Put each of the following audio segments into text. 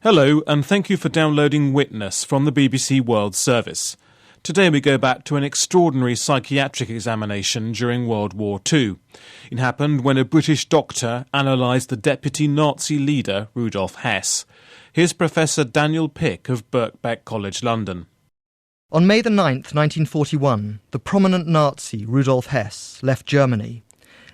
Hello, and thank you for downloading Witness from the BBC World Service. Today we go back to an extraordinary psychiatric examination during World War II. It happened when a British doctor analysed the deputy Nazi leader, Rudolf Hess. Here's Professor Daniel Pick of Birkbeck College, London. On May the 9th, 1941, the prominent Nazi Rudolf Hess left Germany.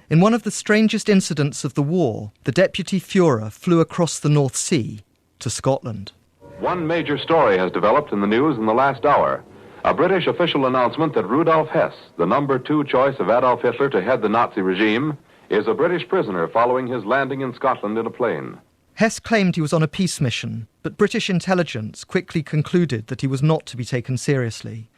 In one of the strangest incidents of the war, the deputy Führer flew across the North Sea to Scotland. One major story has developed in the news in the last hour. A British official announcement that Rudolf Hess, the number 2 choice of Adolf Hitler to head the Nazi regime, is a British prisoner following his landing in Scotland in a plane. Hess claimed he was on a peace mission, but British intelligence quickly concluded that he was not to be taken seriously.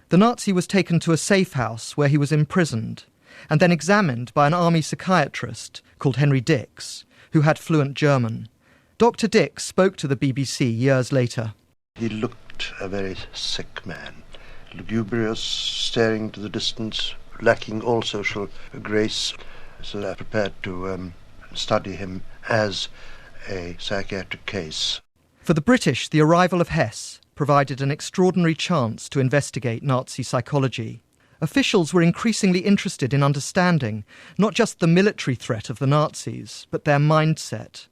The Nazi was taken to a safe house where he was imprisoned and then examined by an army psychiatrist called Henry Dix, who had fluent German. Dr. Dix spoke to the BBC years later. He looked a very sick man, lugubrious, staring to the distance, lacking all social grace. So I prepared to study him as a psychiatric case. For the British, the arrival of Hess provided an extraordinary chance to investigate Nazi psychology. Officials were increasingly interested in understanding not just the military threat of the Nazis, but their mindset.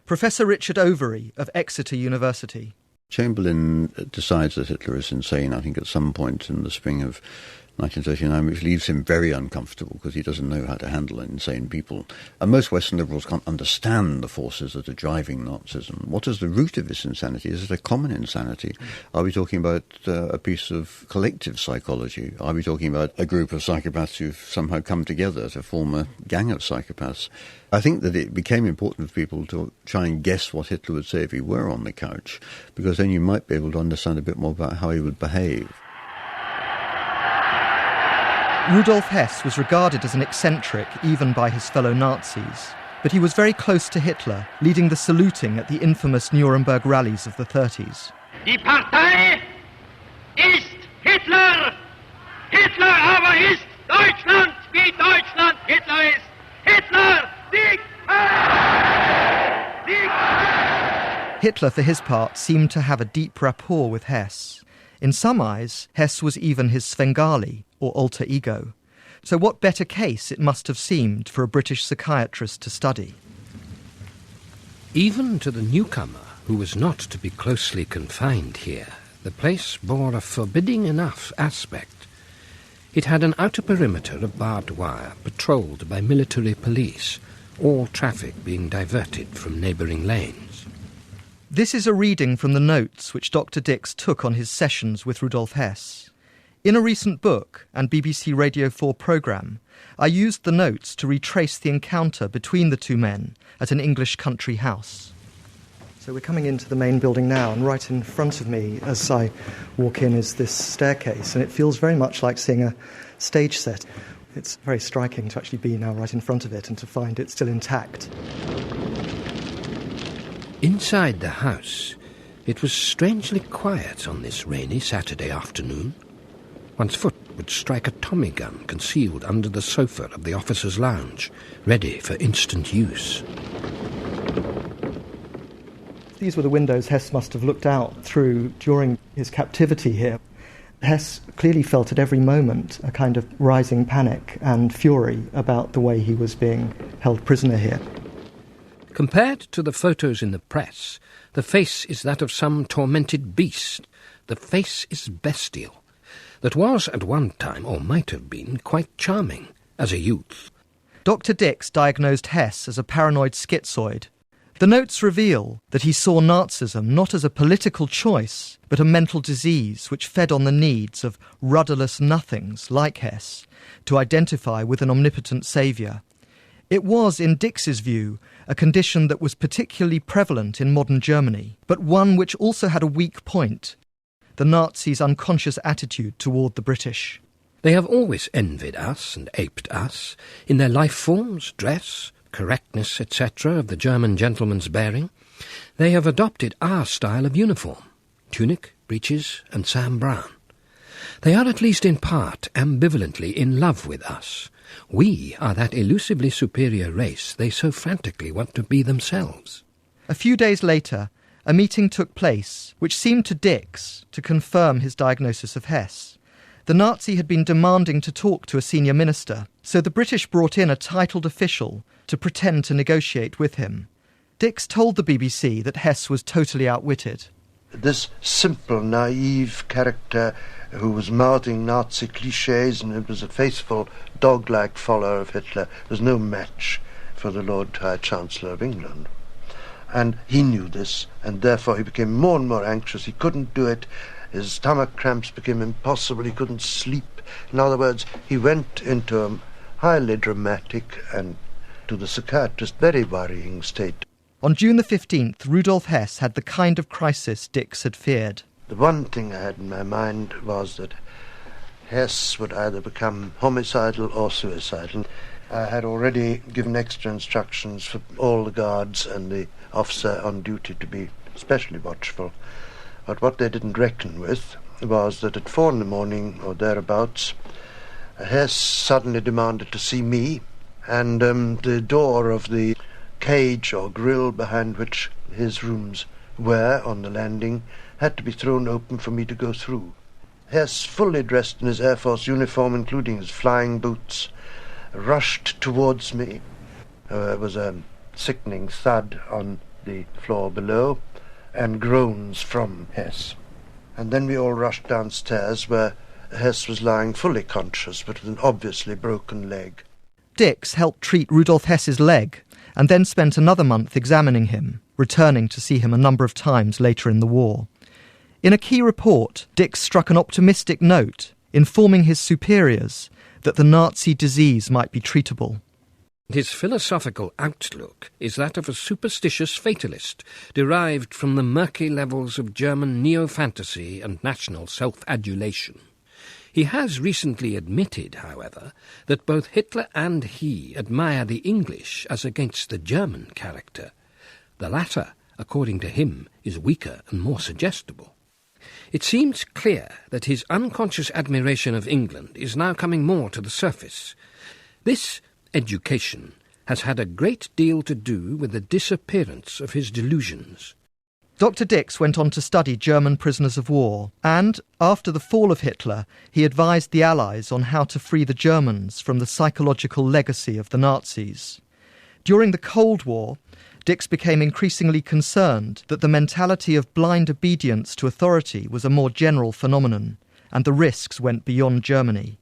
Professor Richard Overy of Exeter University. Chamberlain decides that Hitler is insane, I think, at some point in the spring of 1939, which leaves him very uncomfortable because he doesn't know how to handle insane people. And most Western liberals can't understand the forces that are driving Nazism. What is the root of this insanity? Is it a common insanity? Are we talking about a piece of collective psychology? Are we talking about a group of psychopaths who've somehow come together to form a gang of psychopaths? I think that it became important for people to try and guess what Hitler would say if he were on the couch, because then you might be able to understand a bit more about how he would behave. Rudolf Hess was regarded as an eccentric even by his fellow Nazis, but he was very close to Hitler, leading the saluting at the infamous Nuremberg rallies of the 30s. Die Partei ist Hitler! Hitler aber ist Deutschland, wie Deutschland Hitler ist! Hitler, Sieg Heil! Sieg Heil! Hitler, for his part, seemed to have a deep rapport with Hess. In some eyes, Hess was even his Svengali, or alter ego. So what better case it must have seemed for a British psychiatrist to study? Even to the newcomer, who was not to be closely confined here, the place bore a forbidding enough aspect. It had an outer perimeter of barbed wire patrolled by military police, all traffic being diverted from neighbouring lanes. This is a reading from the notes which Dr. Dix took on his sessions with Rudolf Hess. In a recent book and BBC Radio 4 programme, I used the notes to retrace the encounter between the two men at an English country house. So we're coming into the main building now, and right in front of me as I walk in is this staircase, and it feels very much like seeing a stage set. It's very striking to actually be now right in front of it and to find it still intact. Inside the house, it was strangely quiet on this rainy Saturday afternoon. One's foot would strike a Tommy gun concealed under the sofa of the officers' lounge, ready for instant use. These were the windows Hess must have looked out through during his captivity here. Hess clearly felt at every moment a kind of rising panic and fury about the way he was being held prisoner here. Compared to the photos in the press, the face is that of some tormented beast. The face is bestial. That was at one time, or might have been, quite charming as a youth. Dr. Dix diagnosed Hess as a paranoid schizoid. The notes reveal that he saw Nazism not as a political choice, but a mental disease which fed on the needs of rudderless nothings like Hess to identify with an omnipotent saviour. It was, in Dix's view, a condition that was particularly prevalent in modern Germany, but one which also had a weak point: the Nazis' unconscious attitude toward the British. They have always envied us and aped us in their life forms, dress, correctness, etc. of the German gentleman's bearing. They have adopted our style of uniform, tunic, breeches, and Sam Brown. They are at least in part ambivalently in love with us. We are that elusively superior race they so frantically want to be themselves. A few days later, a meeting took place which seemed to Dix to confirm his diagnosis of Hess. The Nazi had been demanding to talk to a senior minister, so the British brought in a titled official to pretend to negotiate with him. Dix told the BBC that Hess was totally outwitted. This simple, naive character who was mouthing Nazi clichés and was a faithful, dog-like follower of Hitler was no match for the Lord High Chancellor of England. And he knew this, and therefore he became more and more anxious. He couldn't do it. His stomach cramps became impossible. He couldn't sleep. In other words, he went into a highly dramatic and, to the psychiatrist, very worrying state. On June the 15th, Rudolf Hess had the kind of crisis Dix had feared. The one thing I had in my mind was that Hess would either become homicidal or suicidal. I had already given extra instructions for all the guards and the officer on duty to be especially watchful. But what they didn't reckon with was that at 4 a.m. or thereabouts, Hess suddenly demanded to see me, and the door of the cage or grill behind which his rooms were on the landing had to be thrown open for me to go through. Hess, fully dressed in his Air Force uniform, including his flying boots, rushed towards me. There was a sickening thud on the floor below, and groans from Hess. And then we all rushed downstairs, where Hess was lying fully conscious, but with an obviously broken leg. Dix helped treat Rudolf Hess's leg, and then spent another month examining him, returning to see him a number of times later in the war. In a key report, Dix struck an optimistic note, informing his superiors that the Nazi disease might be treatable. His philosophical outlook is that of a superstitious fatalist, derived from the murky levels of German neo-fantasy and national self-adulation. He has recently admitted, however, that both Hitler and he admire the English as against the German character. The latter, according to him, is weaker and more suggestible. It seems clear that his unconscious admiration of England is now coming more to the surface. This education has had a great deal to do with the disappearance of his delusions. Dr. Dix went on to study German prisoners of war, and, after the fall of Hitler, he advised the Allies on how to free the Germans from the psychological legacy of the Nazis. During the Cold War, Dix became increasingly concerned that the mentality of blind obedience to authority was a more general phenomenon, and the risks went beyond Germany.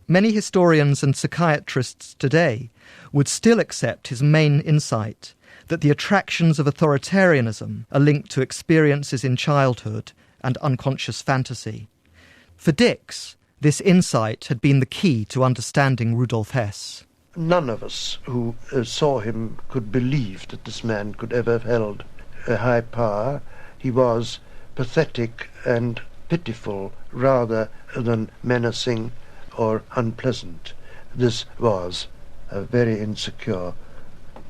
Many historians and psychiatrists today would still accept his main insight that the attractions of authoritarianism are linked to experiences in childhood and unconscious fantasy. For Dix, this insight had been the key to understanding Rudolf Hess. None of us who saw him could believe that this man could ever have held a high power. He was pathetic and pitiful rather than menacing or unpleasant. This was a very insecure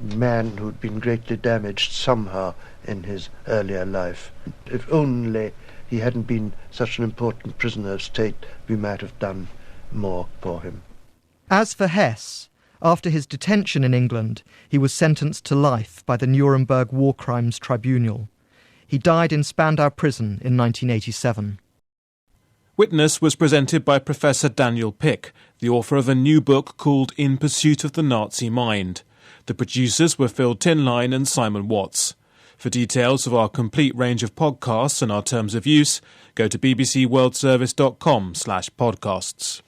man who'd been greatly damaged somehow in his earlier life. If only he hadn't been such an important prisoner of state, we might have done more for him. As for Hess, after his detention in England, he was sentenced to life by the Nuremberg War Crimes Tribunal. He died in Spandau Prison in 1987. Witness was presented by Professor Daniel Pick, the author of a new book called In Pursuit of the Nazi Mind. The producers were Phil Tinline and Simon Watts. For details of our complete range of podcasts and our terms of use, go to bbcworldservice.com/podcasts.